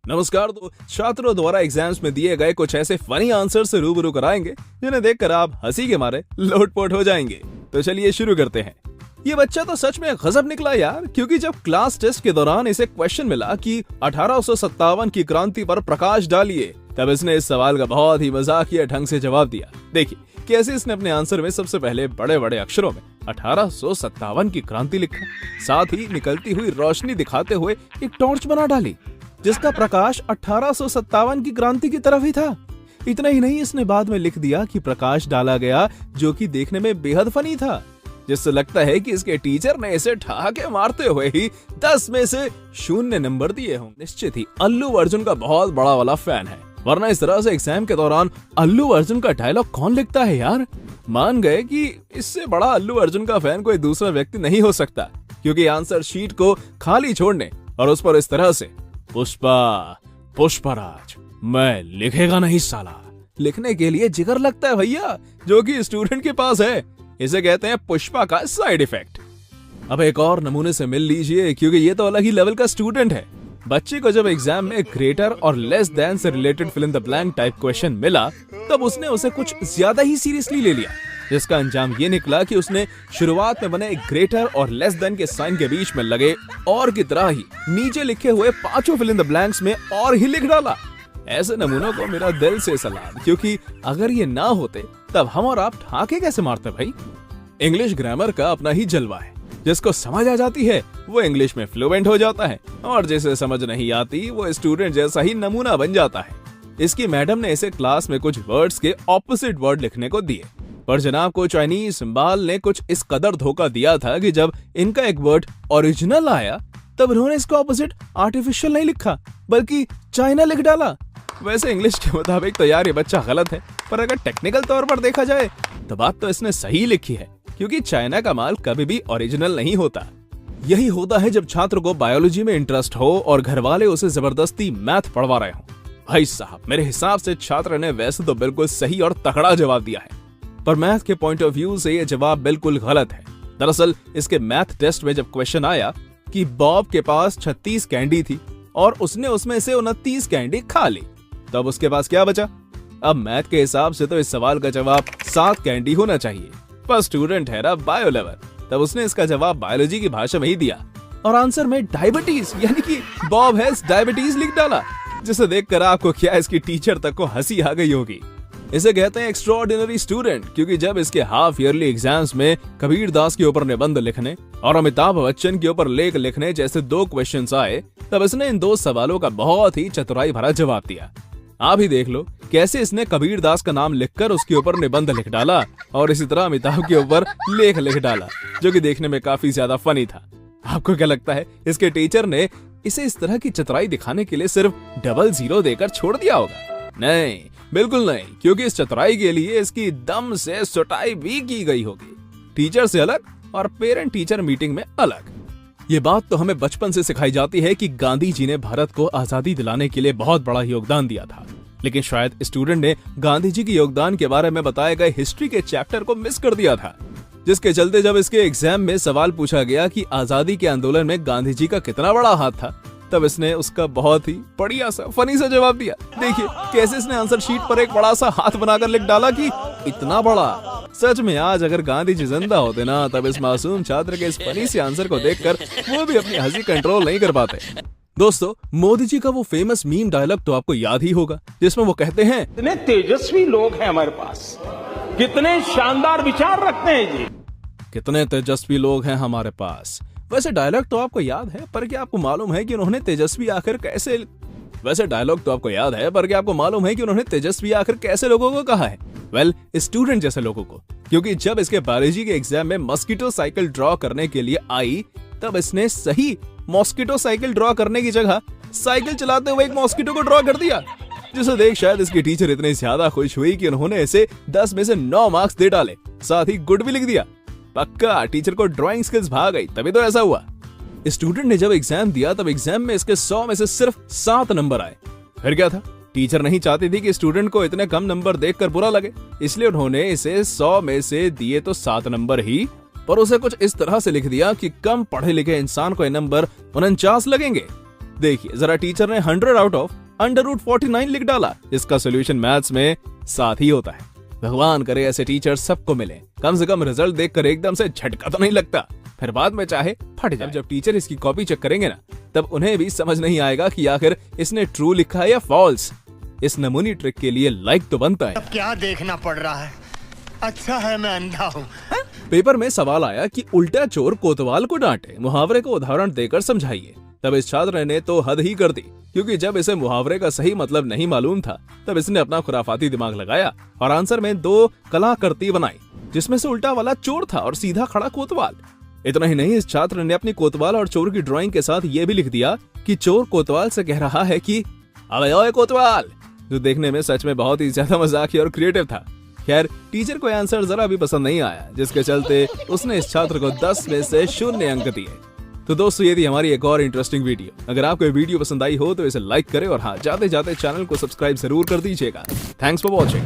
नमस्कार। तो छात्रों द्वारा एग्जाम्स में दिए गए कुछ ऐसे फनी आंसर से रूबरू कराएंगे जिन्हें देखकर आप हंसी के मारे लोटपोट हो जाएंगे। तो चलिए शुरू करते हैं। ये बच्चा तो सच में गजब निकला यार, क्योंकि जब क्लास टेस्ट के दौरान इसे क्वेश्चन मिला कि 1857 की क्रांति पर प्रकाश डालिए, तब इसने इस सवाल का बहुत ही मजाकिया ढंग से जवाब दिया। देखिए कैसे इसने अपने आंसर में सबसे पहले बड़े बड़े अक्षरों में 1857 की क्रांति लिखा, साथ ही निकलती हुई रोशनी दिखाते हुए एक टॉर्च बना डाली जिसका प्रकाश 1857 की क्रांति की तरफ ही था। इतना ही नहीं, इसने बाद में लिख दिया कि प्रकाश डाला गया, जो कि देखने में बेहद फनी था, जिससे लगता है कि इसके टीचर ने इसे ठहाके मारते हुए ही 10 में से 0 नंबर दिए हों। निश्चित ही अल्लू अर्जुन का बहुत बड़ा वाला फैन है, वरना इस तरह से एग्जाम के दौरान अल्लू अर्जुन का डायलॉग कौन लिखता है यार। मान गए कि इससे बड़ा अल्लू अर्जुन का फैन कोई दूसरा व्यक्ति नहीं हो सकता, क्योंकि आंसर शीट को खाली छोड़ने और उस पर इस तरह से पुष्पराज मैं लिखेगा नहीं साला लिखने के लिए जिगर लगता है भैया, जो कि स्टूडेंट के पास है। इसे कहते हैं पुष्पा का साइड इफेक्ट। अब एक और नमूने से मिल लीजिए, क्योंकि ये तो अलग ही लेवल का स्टूडेंट है। बच्चे को जब एग्जाम में ग्रेटर और लेस देन से related fill in the blank type question मिला, तब उसने उसे कुछ ज्यादा ही सीरियसली ले लिया, जिसका अंजाम ये निकला कि उसने शुरुआत में बने ग्रेटर और लेस देन के साइन के बीच में लगे और की तरह ही नीचे लिखे हुए 5 फिल इन द ब्लैंक्स में और ही लिख डाला। ऐसे नमूनों को मेरा दिल से सलाम, क्योंकि अगर ये ना होते तब हम और आप ठाके कैसे मारते भाई। इंग्लिश ग्रामर का अपना ही जलवा है, जिसको समझ आ जाती है वो इंग्लिश में फ्लुएंट हो जाता है, और जिसे समझ नहीं आती वो स्टूडेंट जैसा ही नमूना बन जाता है। इसकी मैडम ने इसे क्लास में कुछ वर्ड्स के ऑपोजिट वर्ड लिखने को दिए, पर जनाब को चाइनीज सिंबल ने कुछ इस कदर धोखा दिया था कि जब इनका एक वर्ड ओरिजिनल आया तब इन्होंने इसका ऑपोजिट आर्टिफिशियल नहीं लिखा बल्कि चाइना लिख डाला। वैसे इंग्लिश के मुताबिक तो यार ये बच्चा गलत है, पर अगर टेक्निकल तौर पर देखा जाए तो बात तो इसने सही लिखी है, क्योंकि चाइना का माल कभी भी ओरिजिनल नहीं होता। यही होता है जब छात्र को बायोलॉजी में इंटरेस्ट हो और घर वाले उसे जबरदस्ती मैथ पढ़वा रहे हो। भाई साहब, मेरे हिसाब से छात्र ने वैसे तो बिल्कुल सही और तगड़ा जवाब दिया है, पर मैथ के पॉइंट ऑफ व्यू से ये जवाब बिल्कुल गलत है। दरअसल इसके मैथ टेस्ट में जब क्वेश्चन आया कि बॉब के पास 36 कैंडी थी और उसने उसमें से 29 कैंडी खा ली, तब उसके पास क्या बचा? अब मैथ के हिसाब से तो इस सवाल का जवाब 7 कैंडी होना चाहिए, पर स्टूडेंट है ना बायो लेवल, तब उसने इसका जवाब बायोलॉजी की भाषा में ही दिया और आंसर में डायबिटीज यानी कि बॉब हैज डायबिटीज लिख डाला, जिसे देखकर आपको क्या इसकी टीचर तक को हंसी आ गई होगी। इसे कहते हैं एक्स्ट्राऑर्डिनरी स्टूडेंट, क्योंकि जब इसके हाफ ईयरली एग्जाम्स में कबीर दास के ऊपर निबंध लिखने और अमिताभ बच्चन के ऊपर लेख लिखने जैसे 2 क्वेश्चंस आए, तब इसने इन 2 सवालों का बहुत ही चतुराई भरा जवाब दिया। आप ही देख लो कैसे इसने कबीर दास का नाम लिखकर उसके ऊपर निबंध लिख डाला और इसी तरह अमिताभ के ऊपर लेख लिख डाला, जो कि देखने में काफी ज्यादा फनी था। आपको क्या लगता है इसके टीचर ने इसे इस तरह की चतुराई दिखाने के लिए सिर्फ 00 देकर छोड़ दिया होगा? नहीं, बिल्कुल नहीं, क्योंकि इस चतुराई के लिए इसकी दम से सुटाई भी की गई होगी, टीचर से अलग और पेरेंट टीचर मीटिंग में अलग। ये बात तो हमें बचपन से सिखाई जाती है कि गांधी जी ने भारत को आजादी दिलाने के लिए बहुत बड़ा योगदान दिया था, लेकिन शायद स्टूडेंट ने गांधी जी के योगदान के बारे में बताए गए हिस्ट्री के चैप्टर को मिस कर दिया था, जिसके चलते जब इसके एग्जाम में सवाल पूछा गया कि आजादी के आंदोलन में गांधी जी का कितना बड़ा हाथ था, तब इसने उसका बहुत ही बढ़िया सा फनी सा जवाब दिया। देखिए कैसे इसने आंसर शीट पर एक बड़ा सा हाथ बनाकर लिख डाला कि इतना बड़ा। सच में आज अगर गांधी जी जिंदा होते ना, तब इस मासूम छात्र के इस फनी से आंसर को देखकर वो भी अपनी हंसी कंट्रोल नहीं कर पाते। दोस्तों, मोदी जी का वो फेमस मीम डायलॉग तो आपको याद ही होगा, जिसमें वो कहते हैं, कितने तेजस्वी लोग हैं हमारे पास, कितने शानदार विचार रखते हैं जी, कितने तेजस्वी लोग हैं हमारे पास। वैसे डायलॉग तो आपको याद है, पर क्या आपको मालूम है कि उन्होंने तेजस्वी आखिर कैसे लोगों को कहा है? वेल, स्टूडेंट जैसे लोगों को, क्योंकि जब इसके बायोलॉजी के एग्जाम में मॉस्किटो साइकिल ड्रॉ करने के लिए आई, तब इसने सही मॉस्किटो साइकिल ड्रॉ करने की जगह साइकिल चलाते हुए एक मॉस्किटो को ड्रॉ कर दिया, जिसे देख शायद इसकी टीचर इतनी ज्यादा खुश हुई कि उन्होंने इसे 10 में से 9 मार्क्स दे डाले, साथ ही गुड भी लिख दिया। पक्का टीचर को ड्राइंग स्किल्स भाग गई, तभी तो ऐसा हुआ। स्टूडेंट ने जब एग्जाम दिया तब एग्जाम में इसके 100 में से सिर्फ 7 नंबर आए। फिर क्या था, टीचर नहीं चाहती थी कि स्टूडेंट को इतने कम नंबर देखकर बुरा लगे, इसलिए उन्होंने इसे 100 में से दिए तो 7 नंबर ही, पर उसे कुछ इस तरह से लिख दिया कि कम पढ़े लिखे इंसान को ये नंबर 49 लगेंगे। देखिए जरा टीचर ने 100 आउट ऑफ √49 लिख डाला। इसका सोल्यूशन मैथ्स में 7 ही होता है। भगवान करे ऐसे टीचर सबको मिले, कम से कम रिजल्ट देखकर एकदम से झटका तो नहीं लगता, फिर बाद में चाहे फट जाए। जब टीचर इसकी कॉपी चेक करेंगे ना, तब उन्हें भी समझ नहीं आएगा कि आखिर इसने ट्रू लिखा है या फॉल्स। इस नमूनी ट्रिक के लिए लाइक तो बनता है। अब क्या देखना पड़ रहा है? अच्छा है मैं अंधा हूँ। पेपर में सवाल आया कि उल्टा चोर कोतवाल को डांटे, मुहावरे को उदाहरण देकर समझाइए। तब इस छात्र ने तो हद ही कर दी, क्योंकि जब इसे मुहावरे का सही मतलब नहीं मालूम था, तब इसने अपना खुराफाती दिमाग लगाया और आंसर में 2 कलाकृति बनाई, जिसमें से उल्टा वाला चोर था और सीधा खड़ा कोतवाल। इतना ही नहीं, इस छात्र ने अपनी कोतवाल और चोर की ड्राइंग के साथ ये भी लिख दिया कि चोर कोतवाल से कह रहा है कि अबे ओए कोतवाल, जो देखने में सच में बहुत ही ज्यादा मजाकिया और क्रिएटिव था। खैर टीचर को आंसर जरा भी पसंद नहीं आया, जिसके चलते उसने इस छात्र को 10 में से 0 अंक दिए। तो दोस्तों ये थी हमारी एक और इंटरेस्टिंग वीडियो। अगर आपको ये वीडियो पसंद आई हो तो इसे लाइक करें और हाँ, जाते जाते चैनल को सब्सक्राइब जरूर कर दीजिएगा। Thanks for watching.